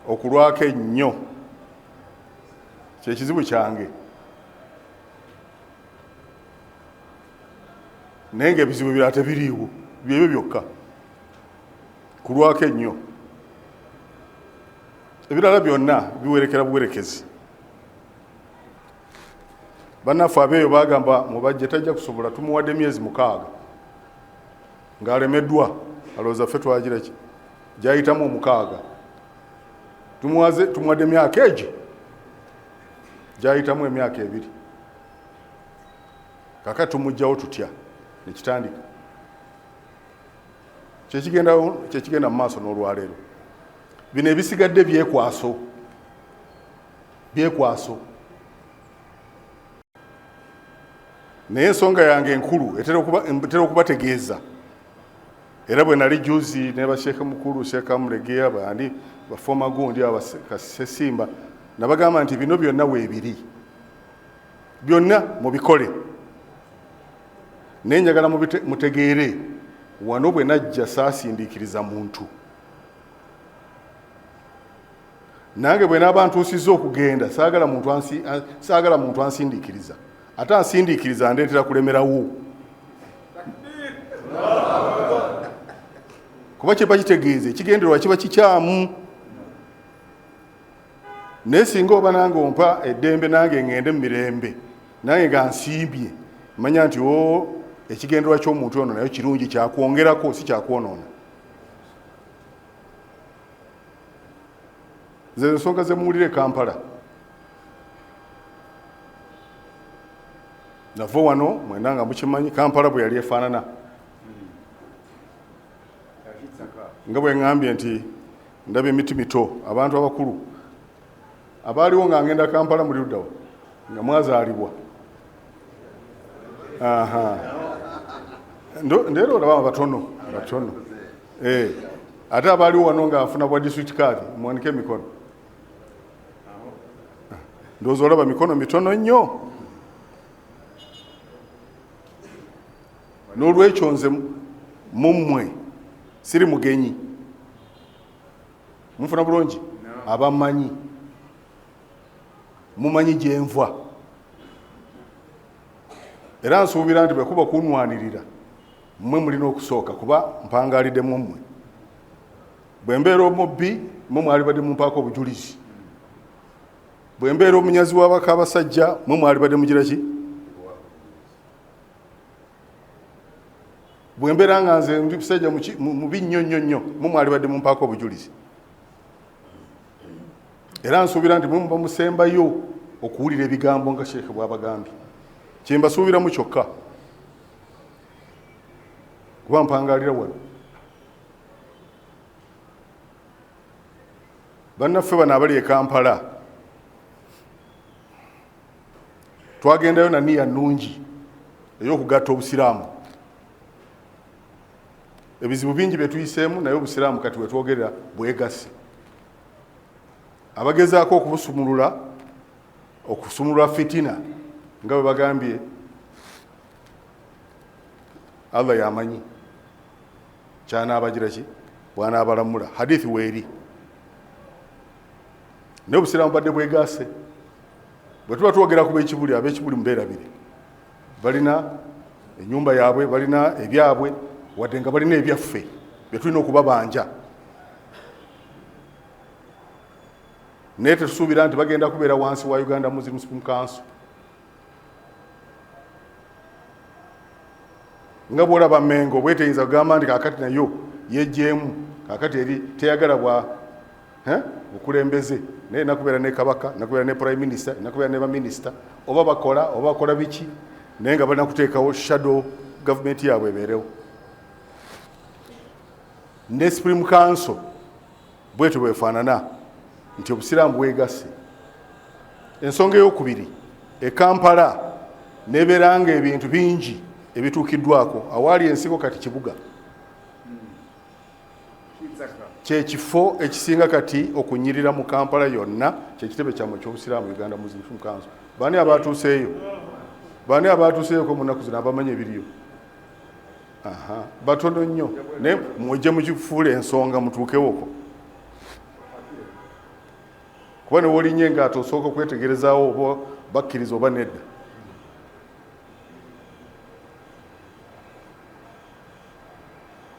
okulwako ennyo kyekizibu kyange naye ng'ebizibu ebirala tebiriiwo byebyo byokka kulwako ennyo ebirala byonna biwerekera buwerekezi bannaffe abeeyo bagamba Mubaje tajja kusobola tumuwadde emyezi 6 ng'alemeddwa alowooza ffe twagira ki gyayitamu 6 tumuwadde emyaka egyo gyayitamu emyaka 2 kakati tumugjawo tutya nekitandika kyekigenda mu maaso n'olwaleero bino ebisigadde byekwaso naye ensonga yange enkulu etera okubategeeza era bwe nali juzi ne basheekhe mukulu Sheikh Amulegeya bandi bafoma gundi abasesimba nabagamba nti bino byonna weebiri byonna mubikole naye njagala mutegeere wano bwe najja saasindiikiriza muntu nange bwe naaba ntuusizza okugenda saagala muntu ansindiikiriza ate ansindiikiriza ndeetera kulemerawo kuba kiba kitegeeze ekigendererwa kiba kikyamu naye singa oba nange ompa eddembe nange ngende mu mirembe nange nga nsimbye manya nti ekigendererwa ky'omuntu ono nayo kirungi kyakwongerako si kyakwonoona ze ensonga ze muwulire Kampala nava wano mwena nga mukimanyi Kampala bwe yali efaanana nga bwe ŋŋambye nti ndaba emiti mito abantu abakulu abaaliwo nga ngenda Kampala muli luddawa nga mwazaalibwa ndeera olaba batono ate abaaliwo wano nga afuna bwa district card muwanike emikono ndowooza olaba mikono mitono nnyo n'olwekyo nze mummwe siri mugenyi mufuna bulungi abamanyi mumanyi gyenva era nsuubira nti bwekuba kunwanirira mmwe mulina okusooka kuba mpangalidde mummwe bwe mbeera omubbi mmwe mwalibadde mumpaako obujulizi bwe mbeera omunyazi w'abaka abasajja mmwe mwalibadde mugira ki bwe mbeera nga nze ndi musajja mubi nnyo nnyo nnyo mmwe mwalibadde mumpaako obujulizi era nsuubira nti mmwe muba musembayo okuwulira ebigambo nga Sheikh bw'abagambye kyembasuubiramu kyokka kuba mpangalira wano bannaffe bano abali e Kampala twagendayo na niya nnungi ey'okugatta obusiraamu ebizibu bingi bye tuyiseemu naye obusiraamu kati we twogerera bwegasse abagezaako okusumulula fitina nga bwe bagambye Allah yamanyi kyanabagira ki bwanaabalamula hadithi weeri naye obusiraamu badde bwegasse bwe tuba twogera ku b'ekibuli ab'ekibuli mubeerabire balina ennyumba yaabwe balina ebyabwe wadde nga balina ebyaffe bye tulina okubabanja naye tetusuubira nti bagenda kubeera wansi wa Uganda Muslim Council nga bwolaba Mengo bweteyinza kugamba nti kakati nayo yejjeemu kakati eri teyagala bukulembeze naye nakubeera ne kabaka nakubeera ne prime minister nakubeera ne baminisita oba bakola biki naye nga balina kuteekawo shadow government yaabwe ebeerewo ne Supreme Council bwetyo bwefaanana nti obusiraamu bwegasse ensonga ey'okubiri e Kampala nebeera nga ebintu bingi ebituukiddwako awaali ensiko kati kibuga kyekifo ekisinga kati okunyirira mu Kampala yonna kyekitebe kyammwe ky'obusiraamu Uganda Muslim Council bani abatuuseeyo ko munaku zino abamanyi ebiriyo batono nnyo naye mujje mukifuula ensonga mutuukewoko kuba ne wolinye engaato osooka okwetegerezaawo oba bakkiriza oba nedda.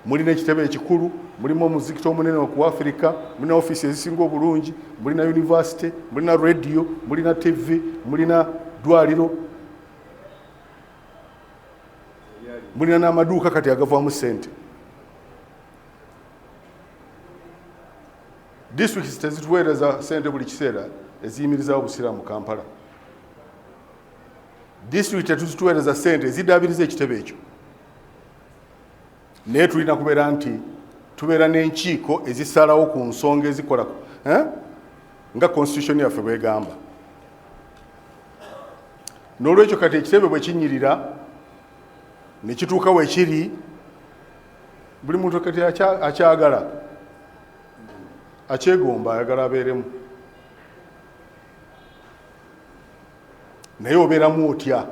Mulina ekitebe ekikulu, mulimu omuzikiti omunene ku Africa, mulina ofiisi ezisinga obulungi, mulina university, mulina radio, mulina TV, mulina dwaliro, mulina n'amaduuka kati agavaamu ssente. Districts tezituweereza ssente buli kiseera eziyimirizaawo obusiraamu Kampala. District tetuzituweereza ssente ezidaabiriza ekitebe ekyo. Naye tulina kubeera nti tubeera n'enkiiko ezisalawo ku nsonga ezikola nga constitution yaffe bwegamba. N'olwekyo kati ekitebe bwe kinyirira ne kituuka we kiri, buli muntu kati akyagala, akyegomba, ayagala abeeremu. Naye obeeramu otya?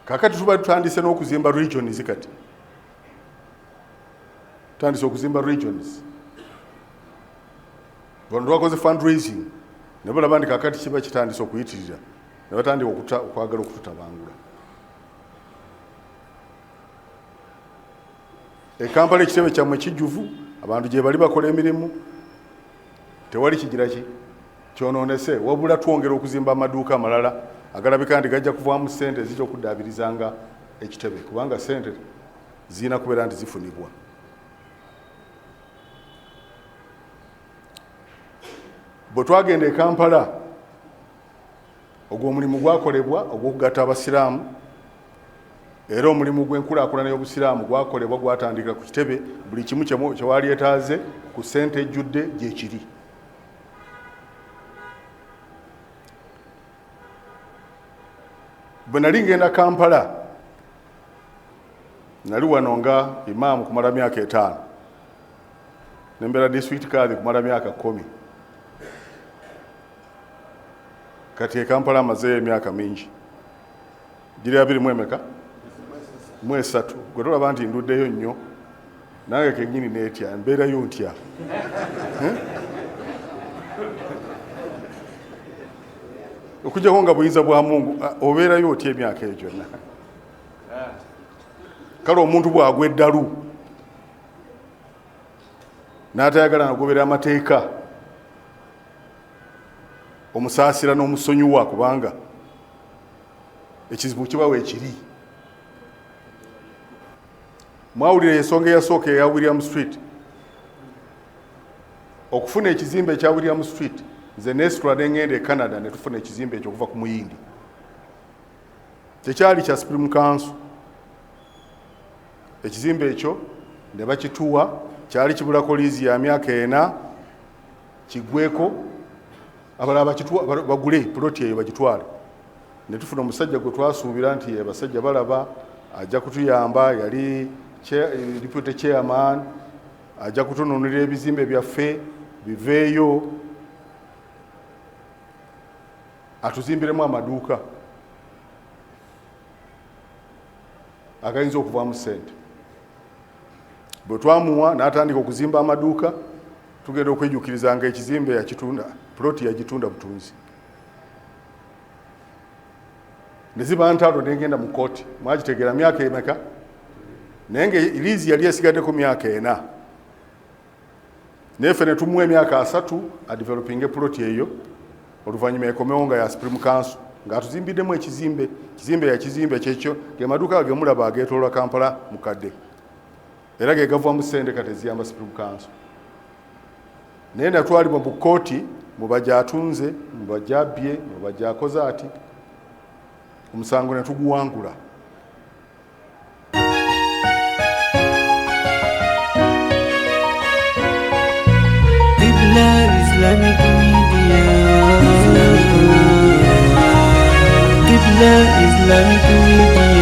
Kakati tuba tutandise n'okuzimba regions kati. Tutandise okuzimba regions. Bano twakoze fundraising. Ne balaba nti kakati kiba kitandise okuyitirira. Ne batandika okwagala okututabangula. Kampala ekitebe kyammwe kijjuvu, abantu gye bali bakola emirimu, tewali kigira ki kyonoonese, wabula twongera okuzimba amaduuka amalala agalabika nti gajja kuvaamu ssente ezijja okuddaabirizanga ekitebe, kubanga ssente zirina kubeera nti zifunibwa. Bwe twagenda e Kampala, ogwo omulimu gwakolebwa ogw'okugatta abasiraamu, era omulimu gw'enkulaakulana y'obusiraamu gwakolebwa gwatandikira ku kitebe, buli kimu kye waali etaaze ku ssente ejjudde gye kiri. Bwe nali ngenda Kampala, nali wano nga imaamu kumala myaka 5, nembeera district kaadi kumala myaka 10. Kati e Kampala amazeeyo emyaka mingi. Giri 23 gwe tolaba nti nduddeyo nnyo, nange kennyini neetya, mbeerayo ntya. Okujjako nga buyinza bwa Mungu, obeerayo otya emyaka eyo gyonna. Kale omuntu bw'agwa eddalu n'atayagala nagoberera amateeka, omusaasira n'omusonyiwa, kubanga ekizibu kibawo ekiri. Mwawulira ensonga eyasooka eya William Street. Okufuna ekizimbe ekya William Street, nze nesitula n'engenda e Canada ne tufuna ekizimbe ekyo okuva ku muyindi. Tekyali kya Supreme Council. Ekizimbe ekyo ne bakituwa, kyali kibulako liizi ya myaka 4, kiggweko, abalala bakituwa bagule ploti eyo bagitwale. Ne tufuna omusajja gwe twasuubira nti abasajja balaba ajja kutuyamba, yali deputy chairman, ajja kutunuulira ebizimbe byaffe biveeyo, atuzimbiremu amaduuka agayinza okuvaamu ssente. Bwe twamuwa n'atandika okuzimba amaduuka, tugenda okwejjukirizanga ekizimbe yakitunda, ploti yagitunda butunzi. Ne ziba ntalo n'engenda mu kooti. Mwagitegeera myaka emeka? Naye nga liizi yali esigaddeko myaka 4. Neffe ne tumuwa emyaka 3 adevelopinga ploti eyo, oluvannyuma ekomewo nga ya Supreme Council, ng'atuzimbiddemu ekizimbe. Ekizimbe yakizimbe kyekyo, ge maduuka ge mulaba ageetoolwa Kampala mukadde. Era ge gavaamu ssente kati eziyamba Supreme Council. Naye natwalibwa mu kkooti, mubajja atunze, mubajja abbye, mubajja akoze ati, omusango ne tuguwangula. Islamic Media, Qibla Islamic Media.